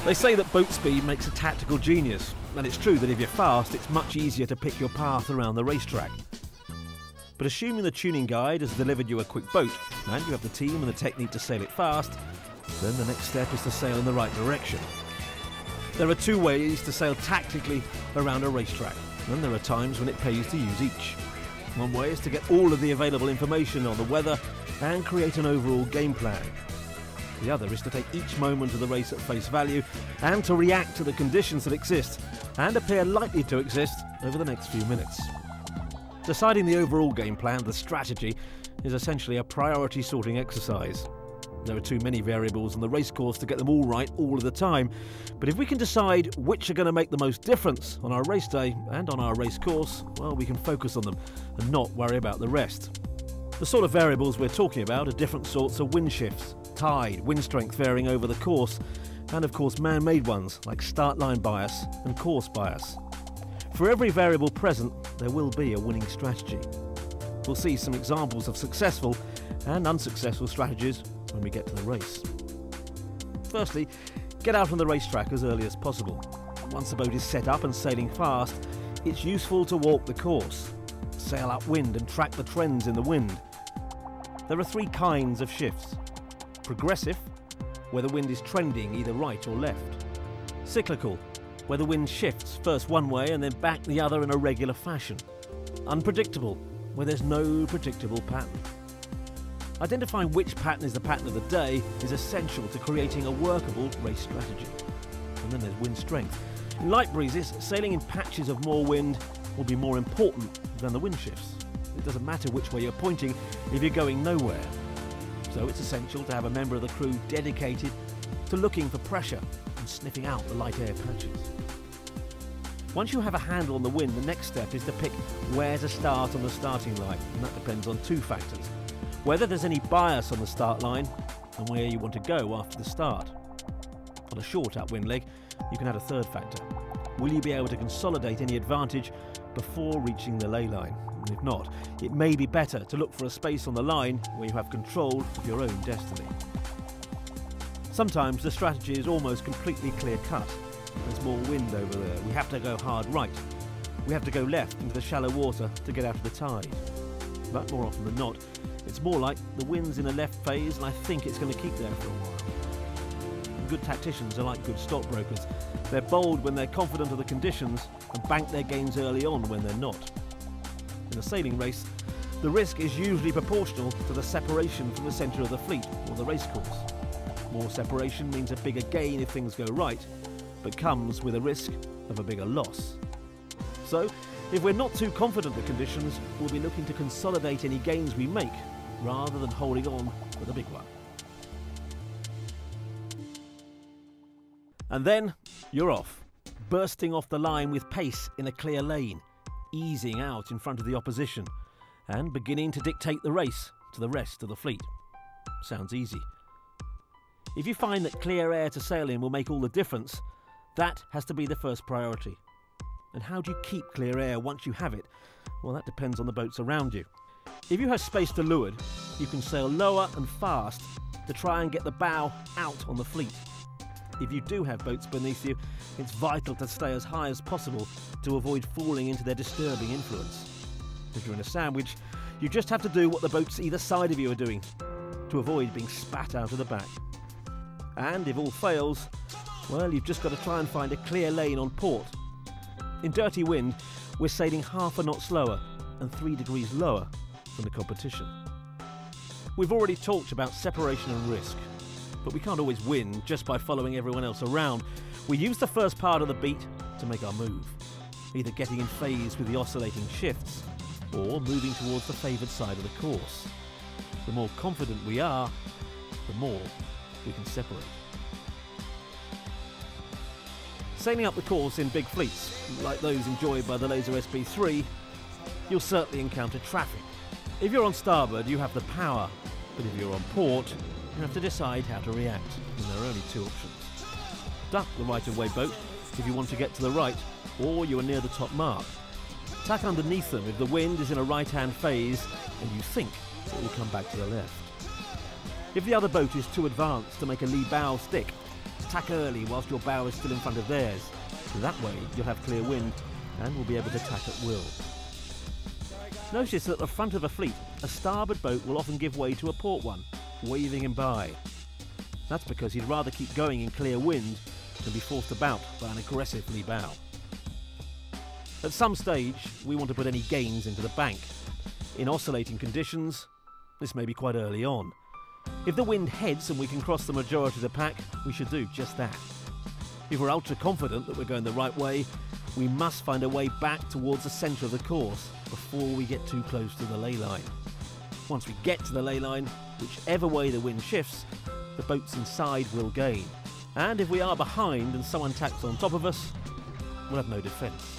They say that boat speed makes a tactical genius, and it's true that if you're fast, it's much easier to pick your path around the racetrack. But assuming the tuning guide has delivered you a quick boat, and you have the team and the technique to sail it fast, then the next step is to sail in the right direction. There are two ways to sail tactically around a racetrack, and there are times when it pays to use each. One way is to get all of the available information on the weather and create an overall game plan. The other is to take each moment of the race at face value and to react to the conditions that exist and appear likely to exist over the next few minutes. Deciding the overall game plan, the strategy, is essentially a priority sorting exercise. There are too many variables on the racecourse to get them all right all of the time, but if we can decide which are going to make the most difference on our race day and on our race course, well, we can focus on them and not worry about the rest. The sort of variables we're talking about are different sorts of wind shifts, tide, wind strength varying over the course, and of course man-made ones like start line bias and course bias. For every variable present, there will be a winning strategy. We'll see some examples of successful and unsuccessful strategies when we get to the race. Firstly, get out on the racetrack as early as possible. Once the boat is set up and sailing fast, it's useful to walk the course, sail upwind and track the trends in the wind. There are three kinds of shifts. Progressive, where the wind is trending either right or left. Cyclical, where the wind shifts first one way and then back the other in a regular fashion. Unpredictable, where there's no predictable pattern. Identifying which pattern is the pattern of the day is essential to creating a workable race strategy. And then there's wind strength. In light breezes, sailing in patches of more wind will be more important than the wind shifts. It doesn't matter which way you're pointing if you're going nowhere. So it's essential to have a member of the crew dedicated to looking for pressure and sniffing out the light air patches. Once you have a handle on the wind, the next step is to pick where to start on the starting line, and that depends on two factors. Whether there's any bias on the start line and where you want to go after the start. On a short upwind leg, you can add a third factor. Will you be able to consolidate any advantage before reaching the ley line? And if not, it may be better to look for a space on the line where you have control of your own destiny. Sometimes the strategy is almost completely clear-cut. There's more wind over there. We have to go hard right. We have to go left into the shallow water to get out of the tide. But more often than not, it's more like the wind's in a left phase and I think it's going to keep there for a while. Good tacticians are like good stockbrokers. They're bold when they're confident of the conditions and bank their gains early on when they're not. In a sailing race, the risk is usually proportional to the separation from the centre of the fleet or the racecourse. More separation means a bigger gain if things go right, but comes with a risk of a bigger loss. So, if we're not too confident of the conditions, we'll be looking to consolidate any gains we make, rather than holding on for the big one. And then, you're off, bursting off the line with pace in a clear lane, easing out in front of the opposition, and beginning to dictate the race to the rest of the fleet. Sounds easy. If you find that clear air to sail in will make all the difference, that has to be the first priority. And how do you keep clear air once you have it? Well, that depends on the boats around you. If you have space to leeward, you can sail lower and fast to try and get the bow out on the fleet. If you do have boats beneath you, it's vital to stay as high as possible to avoid falling into their disturbing influence. If you're in a sandwich, you just have to do what the boats either side of you are doing to avoid being spat out of the back. And if all fails, well, you've just got to try and find a clear lane on port. In dirty wind, we're sailing half a knot slower and 3 degrees lower than the competition. We've already talked about separation and risk, but we can't always win just by following everyone else around. We use the first part of the beat to make our move, either getting in phase with the oscillating shifts or moving towards the favoured side of the course. The more confident we are, the more we can separate. Sailing up the course in big fleets, like those enjoyed by the Laser SB3, you'll certainly encounter traffic. If you're on starboard, you have the power, but if you're on port, you have to decide how to react, and there are only two options. Duck the right-of-way boat if you want to get to the right, or you are near the top mark. Tack underneath them if the wind is in a right-hand phase and you think it will come back to the left. If the other boat is too advanced to make a lee bow stick, tack early whilst your bow is still in front of theirs. So that way you'll have clear wind and will be able to tack at will. Notice that at the front of a fleet, a starboard boat will often give way to a port one, waving him by. That's because he'd rather keep going in clear wind than be forced about by an aggressive lee bow. At some stage, we want to put any gains into the bank. In oscillating conditions, this may be quite early on. If the wind heads and we can cross the majority of the pack, we should do just that. If we're ultra confident that we're going the right way, we must find a way back towards the centre of the course before we get too close to the ley line. Once we get to the ley line, whichever way the wind shifts, the boats inside will gain. And if we are behind and someone tacks on top of us, we'll have no defence.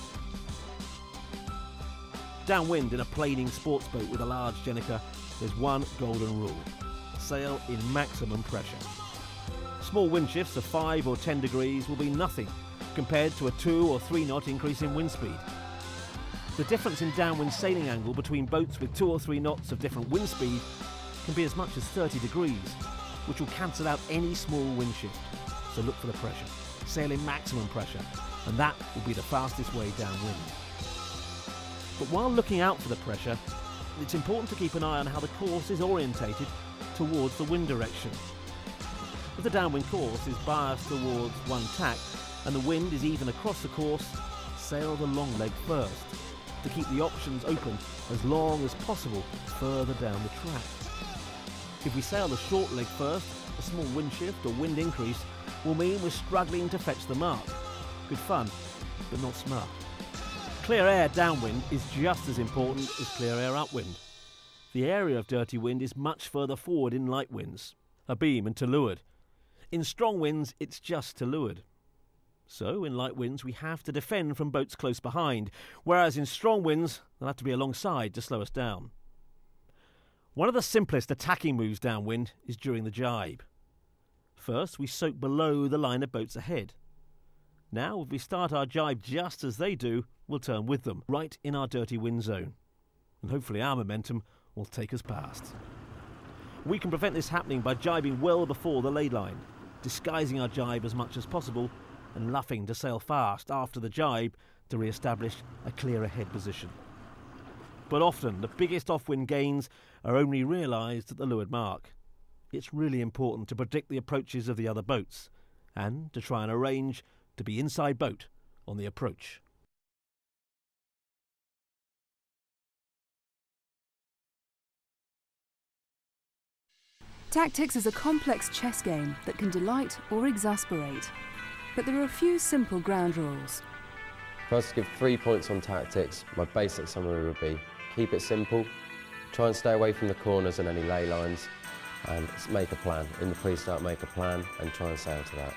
Downwind in a planing sports boat with a large Jenica, there's one golden rule: sail in maximum pressure. Small wind shifts of 5 or 10 degrees will be nothing compared to a 2 or 3 knot increase in wind speed. The difference in downwind sailing angle between boats with 2 or 3 knots of different wind speed can be as much as 30 degrees, which will cancel out any small wind shift. So look for the pressure. Sail in maximum pressure, and that will be the fastest way downwind. But while looking out for the pressure, it's important to keep an eye on how the course is orientated towards the wind direction. If the downwind course is biased towards one tack and the wind is even across the course, sail the long leg first, to keep the options open as long as possible further down the track. If we sail the short leg first, a small wind shift or wind increase will mean we're struggling to fetch the mark. Good fun, but not smart. Clear air downwind is just as important as clear air upwind. The area of dirty wind is much further forward in light winds, abeam and to leeward. In strong winds, it's just to leeward. So, in light winds, we have to defend from boats close behind, whereas in strong winds, they'll have to be alongside to slow us down. One of the simplest attacking moves downwind is during the jibe. First, we soak below the line of boats ahead. Now, if we start our jibe just as they do, we'll turn with them, right in our dirty wind zone. And hopefully our momentum will take us past. We can prevent this happening by jibing well before the ley line, disguising our jibe as much as possible, and luffing to sail fast after the jibe to re-establish a clear ahead position. But often, the biggest offwind gains are only realised at the leeward mark. It's really important to predict the approaches of the other boats, and to try and arrange to be inside boat on the approach. Tactics is a complex chess game that can delight or exasperate, but there are a few simple ground rules. If I was to give 3 points on tactics, my basic summary would be: keep it simple, try and stay away from the corners and any ley lines, and make a plan. In the pre-start, make a plan and try and sail to that.